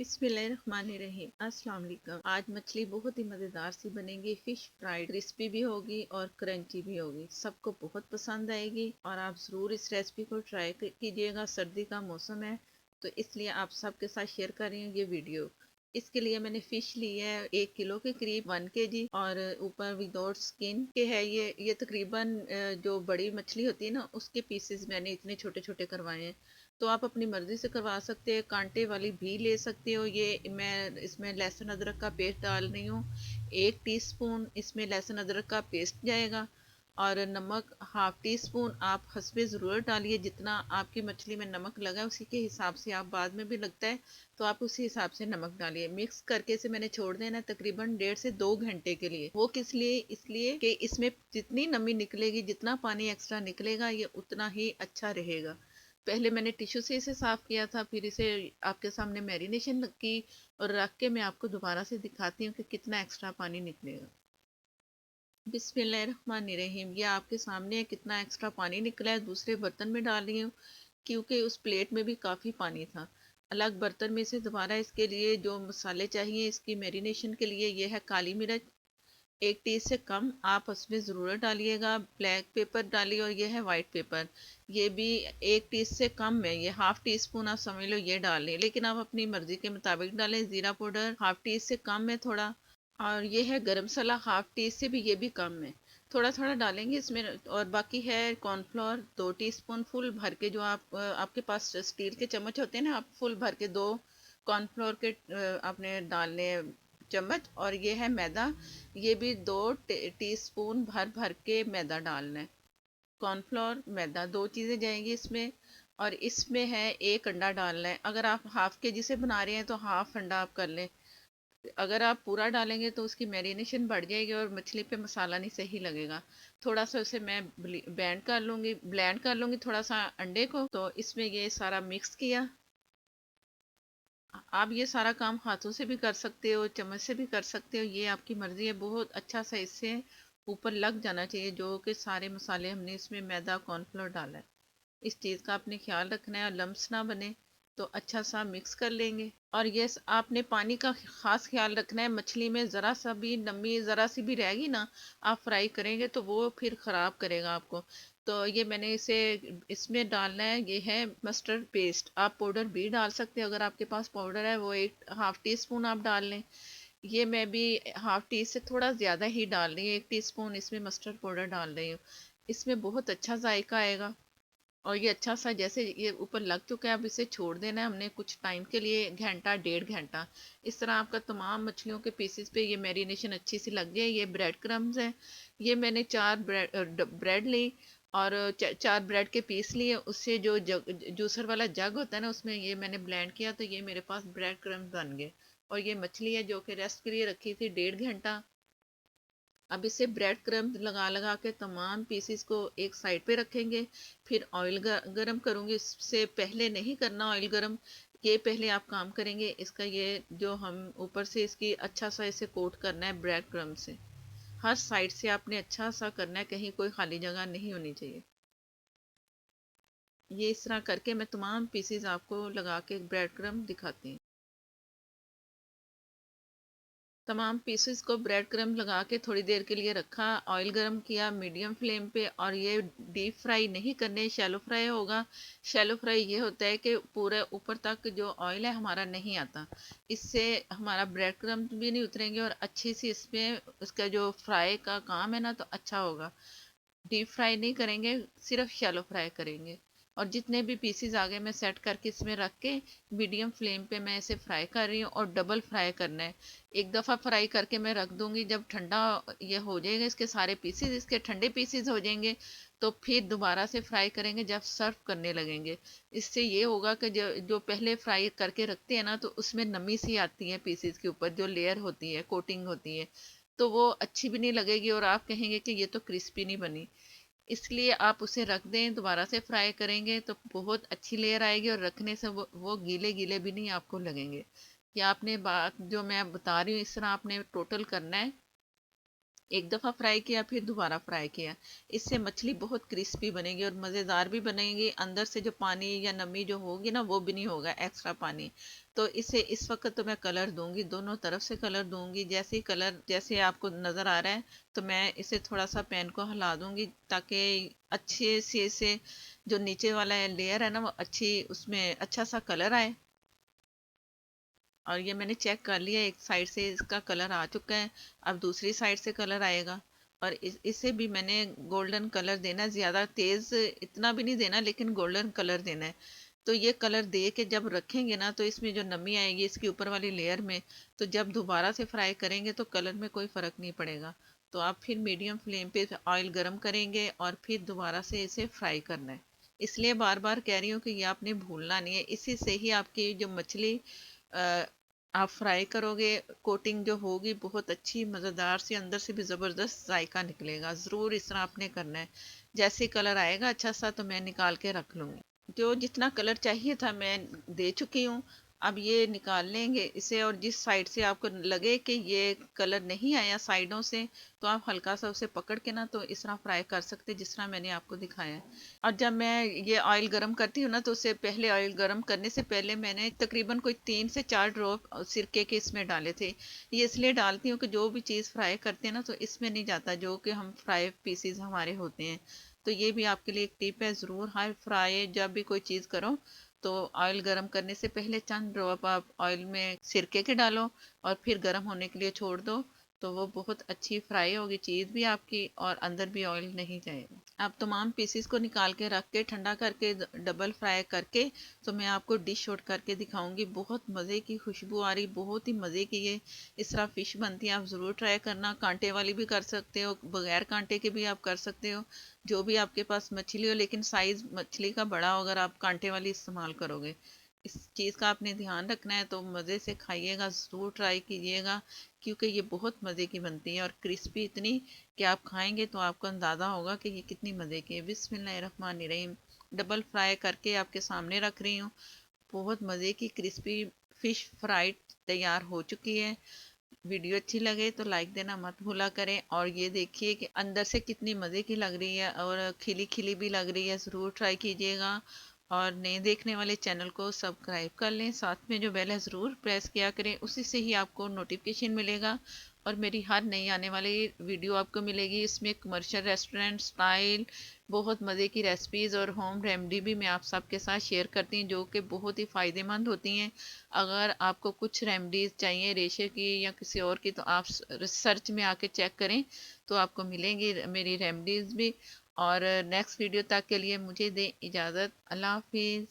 बिस्मिल्लाहिर्रहमानिर्रहीम। अस्सलाम वालेकुम। आज मछली बहुत ही मज़ेदार सी बनेगी। फ़िश फ्राई क्रिस्पी भी होगी और क्रंची भी होगी। सबको बहुत पसंद आएगी और आप ज़रूर इस रेसिपी को ट्राई कीजिएगा। सर्दी का मौसम है तो इसलिए आप सबके साथ शेयर कर रही हूँ ये वीडियो। इसके लिए मैंने फ़िश ली है 1 किलो के करीब 1 kg और ऊपर विदाउट स्किन के है। ये तकरीबन जो बड़ी मछली होती है ना उसके पीसेस मैंने इतने छोटे छोटे करवाए हैं। तो आप अपनी मर्ज़ी से करवा सकते हैं, कांटे वाली भी ले सकते हो। ये मैं इसमें लहसुन अदरक का पेस्ट डाल रही हूँ। 1 टीस्पून इसमें लहसुन अदरक का पेस्ट जाएगा और नमक हाफ टी स्पून आप हस्बे ज़रूरत डालिए। जितना आपकी मछली में नमक लगा है उसी के हिसाब से आप बाद में भी लगता है तो आप उसी हिसाब से नमक डालिए। मिक्स करके इसे मैंने छोड़ देना है तकरीबन 1.5 से 2 घंटे के लिए। वो किस लिए? इसलिए कि इसमें जितनी नमी निकलेगी, जितना पानी एक्स्ट्रा निकलेगा, ये उतना ही अच्छा रहेगा। पहले मैंने टिश्यू से इसे साफ़ किया था, फिर इसे आपके सामने मैरिनेशन की और रख के मैं आपको दोबारा से दिखाती हूँ कि कितना एक्स्ट्रा पानी निकलेगा। बिस्मिल्लाहिर्रहमानिर्रहीम। ये आपके सामने है कितना एक्स्ट्रा पानी निकला है। दूसरे बर्तन में डाल रही हूँ क्योंकि उस प्लेट में भी काफ़ी पानी था। अलग बर्तन में से दोबारा इसके लिए जो मसाले चाहिए इसकी मैरिनेशन के लिए, ये है काली मिर्च 1 टी से कम आप उसमें ज़रूर डालिएगा। ब्लैक पेपर डालिए और ये है वाइट पेपर, ये भी 1 टी से कम है। ये हाफ टी स्पून आप समझ लो ये डाल लें, लेकिन आप अपनी मर्ज़ी के मुताबिक डालें। ज़ीरा पाउडर हाफ टी से कम है थोड़ा, और ये है गरम मसाला हाफ टी से भी ये भी कम है। थोड़ा थोड़ा डालेंगे इसमें। और बाकी है कॉर्नफ्लोर 2 टीस्पून फुल भर के, जो आपके पास स्टील के चम्मच होते हैं ना, आप फुल भर के 2 कॉर्नफ्लोर के आपने डालने चम्मच। और ये है मैदा, ये भी 2 टीस्पून भर भर के मैदा डालना है। कॉर्नफ्लोर मैदा 2 चीज़ें जाएंगी इसमें। और इसमें है 1 अंडा डालना है। अगर आप हाफ के जी से बना रहे हैं तो हाफ अंडा आप कर लें। अगर आप पूरा डालेंगे तो उसकी मैरिनेशन बढ़ जाएगी और मछली पे मसाला नहीं सही लगेगा। थोड़ा सा उसे मैं ब्लेंड कर लूँगी थोड़ा सा अंडे को। तो इसमें ये सारा मिक्स किया। आप ये सारा काम हाथों से भी कर सकते हो, चम्मच से भी कर सकते हो, ये आपकी मर्ज़ी है। बहुत अच्छा सा इससे ऊपर लग जाना चाहिए जो कि सारे मसाले हमने इसमें मैदा कॉर्नफ्लोर डाला है। इस चीज़ का आपने ख्याल रखना है और लम्स ना बने। तो अच्छा सा मिक्स कर लेंगे। और ये आपने पानी का ख़ास ख्याल रखना है। मछली में ज़रा सा भी नमी ज़रा सी भी रहेगी ना, आप फ्राई करेंगे तो वो फिर ख़राब करेगा आपको। तो ये मैंने इसे इसमें डालना है। ये है मस्टर्ड पेस्ट, आप पाउडर भी डाल सकते हैं। अगर आपके पास पाउडर है वो एक हाफ टी स्पून आप डाल लें। ये मैं भी हाफ टी से थोड़ा ज़्यादा ही डाल रही हूँ। 1 टीस्पून इसमें मस्टर्ड पाउडर डाल रही हूँ। इसमें बहुत अच्छा जायका आएगा। और ये अच्छा सा जैसे ये ऊपर लग चुका है, अब इसे छोड़ देना है हमने कुछ टाइम के लिए, घंटा 1.5 घंटा। इस तरह आपका तमाम मछलियों के पीसेस पे ये मैरिनेशन अच्छी सी लग गई। ये ब्रेड क्रम्स है। ये मैंने 4 ब्रेड ली और 4 ब्रेड के पीस लिए। उससे जो जूसर वाला जग होता है ना, उसमें ये मैंने ब्लेंड किया तो ये मेरे पास ब्रेड क्रम्स बन गए। और ये मछली है जो कि रेस्ट के लिए रखी थी 1.5 घंटा। अब इसे ब्रेड क्रम्ब लगा लगा के तमाम पीसीस को एक साइड पे रखेंगे। फिर ऑयल गरम करूँगी। इससे पहले नहीं करना ऑयल गरम, ये पहले आप काम करेंगे इसका। ये जो हम ऊपर से इसकी अच्छा सा इसे कोट करना है ब्रेड क्रम्ब से। हर साइड से आपने अच्छा सा करना है, कहीं कोई खाली जगह नहीं होनी चाहिए। ये इस तरह करके मैं तमाम पीसीज आपको लगा के ब्रेड क्रम्ब दिखाती हूँ। तमाम पीसेस को ब्रेड क्रम्ब लगा के थोड़ी देर के लिए रखा। ऑयल गरम किया मीडियम फ्लेम पे। और ये डीप फ्राई नहीं करने, शैलो फ्राई होगा। शैलो फ्राई ये होता है कि पूरे ऊपर तक जो ऑयल है हमारा नहीं आता। इससे हमारा ब्रेड क्रम्ब भी नहीं उतरेंगे और अच्छी सी इसमें उसका जो फ्राई का काम है ना तो अच्छा होगा। डीप फ्राई नहीं करेंगे, सिर्फ शैलो फ्राई करेंगे। और जितने भी पीसीज आ गए मैं सेट करके इसमें रख के मीडियम फ्लेम पे मैं इसे फ्राई कर रही हूँ। और डबल फ्राई करना है। एक दफ़ा फ्राई करके मैं रख दूंगी। जब ठंडा ये हो जाएगा इसके सारे पीसीज, इसके ठंडे पीसीज हो जाएंगे तो फिर दोबारा से फ्राई करेंगे जब सर्व करने लगेंगे। इससे ये होगा कि जो जो पहले फ्राई करके रखते हैं ना तो उसमें नमी सी आती है पीसीज के ऊपर, जो लेयर होती है, कोटिंग होती है, तो वो अच्छी भी नहीं लगेगी और आप कहेंगे कि ये तो क्रिस्पी नहीं बनी। इसलिए आप उसे रख दें, दोबारा से फ्राई करेंगे तो बहुत अच्छी लेयर आएगी और रखने से वो गीले गीले भी नहीं आपको लगेंगे। या आपने बात जो मैं बता रही हूँ इस तरह आपने टोटल करना है। एक दफ़ा फ्राई किया फिर दोबारा फ्राई किया। इससे मछली बहुत क्रिस्पी बनेगी और मज़ेदार भी बनेगी। अंदर से जो पानी या नमी जो होगी ना वो भी नहीं होगा, एक्स्ट्रा पानी। तो इसे इस वक्त तो मैं कलर दूंगी, दोनों तरफ से कलर दूंगी। जैसे ही कलर जैसे आपको नज़र आ रहा है तो मैं इसे थोड़ा सा पैन को हिला दूंगी ताकि अच्छे से इसे जो नीचे वाला लेयर है ना वो अच्छी उसमें अच्छा सा कलर आए। और ये मैंने चेक कर लिया, एक साइड से इसका कलर आ चुका है। अब दूसरी साइड से कलर आएगा। और इसे भी मैंने गोल्डन कलर देना है, ज़्यादा तेज़ इतना भी नहीं देना लेकिन गोल्डन कलर देना है। तो ये कलर दे के जब रखेंगे ना तो इसमें जो नमी आएगी इसकी ऊपर वाली लेयर में, तो जब दोबारा से फ्राई करेंगे तो कलर में कोई फ़र्क नहीं पड़ेगा। तो आप फिर मीडियम फ्लेम पे ऑयल गर्म करेंगे और फिर दोबारा से इसे फ्राई करना है। इसलिए बार बार कह रही हूँ कि ये आपने भूलना नहीं है। इसी से ही आपकी जो मछली आप फ्राई करोगे, कोटिंग जो होगी बहुत अच्छी मज़ेदार सी, अंदर से भी ज़बरदस्त जायका निकलेगा। ज़रूर इस तरह आपने करना है। जैसे कलर आएगा अच्छा सा तो मैं निकाल के रख लूँगी। जो जितना कलर चाहिए था मैं दे चुकी हूँ। अब ये निकाल लेंगे इसे, और जिस साइड से आपको लगे कि ये कलर नहीं आया साइडों से, तो आप हल्का सा उसे पकड़ के ना तो इस तरह फ्राई कर सकते जिस तरह मैंने आपको दिखाया है। और जब मैं ये ऑयल गरम करती हूँ ना तो उससे पहले, ऑयल गरम करने से पहले मैंने तकरीबन कोई 3 से 4 ड्रॉप सिरके के इसमें डाले थे। ये इसलिए डालती हूँ कि जो भी चीज़ फ्राई करते हैं ना तो इसमें नहीं जाता जो कि हम फ्राई पीसीज हमारे होते हैं। तो ये भी आपके लिए एक टिप है। ज़रूर हर फ्राई जब भी कोई चीज़ करो तो ऑयल गरम करने से पहले चंद ड्रॉप आप ऑयल में सिरके के डालो और फिर गरम होने के लिए छोड़ दो। तो वो बहुत अच्छी फ्राई होगी चीज़ भी आपकी और अंदर भी ऑयल नहीं जाएगा। आप तमाम पीसीस को निकाल के रख के ठंडा करके डबल फ्राई करके तो मैं आपको डिश आउट करके दिखाऊंगी। बहुत मज़े की खुशबू आ रही, बहुत ही मज़े की ये इस तरह फ़िश बनती है। आप ज़रूर ट्राई करना। कांटे वाली भी कर सकते हो, बगैर कांटे के भी आप कर सकते हो, जो भी आपके पास मछली हो, लेकिन साइज़ मछली का बड़ा हो अगर आप कांटे वाली इस्तेमाल करोगे। इस चीज़ का आपने ध्यान रखना है। तो मज़े से खाइएगा, ज़रूर ट्राई कीजिएगा क्योंकि ये बहुत मज़े की बनती है और क्रिस्पी इतनी कि आप खाएंगे तो आपको अंदाज़ा होगा कि ये कितनी मज़े की है। बिस्मिल्लाहिर्रहमानिर्रहीम। डबल फ्राई करके आपके सामने रख रही हूँ। बहुत मज़े की क्रिस्पी फ़िश फ्राइड तैयार हो चुकी है। वीडियो अच्छी लगे तो लाइक देना मत भूला करें। और ये देखिए कि अंदर से कितनी मज़े की लग रही है और खिली खिली भी लग रही है। ज़रूर ट्राई कीजिएगा। और नए देखने वाले चैनल को सब्सक्राइब कर लें, साथ में जो बेल है ज़रूर प्रेस किया करें, उसी से ही आपको नोटिफिकेशन मिलेगा और मेरी हर नई आने वाली वीडियो आपको मिलेगी। इसमें कमर्शियल रेस्टोरेंट स्टाइल बहुत मज़े की रेसिपीज़ और होम रेमेडी भी मैं आप सबके साथ शेयर करती हूँ जो कि बहुत ही फ़ायदेमंद होती हैं। अगर आपको कुछ रेमेडीज़ चाहिए रेशे की या किसी और की तो आप सर्च में आके चेक करें तो आपको मिलेंगी मेरी रेमेडीज़ भी। और नेक्स्ट वीडियो तक के लिए मुझे दें इजाज़त। अल्लाह हाफिज़।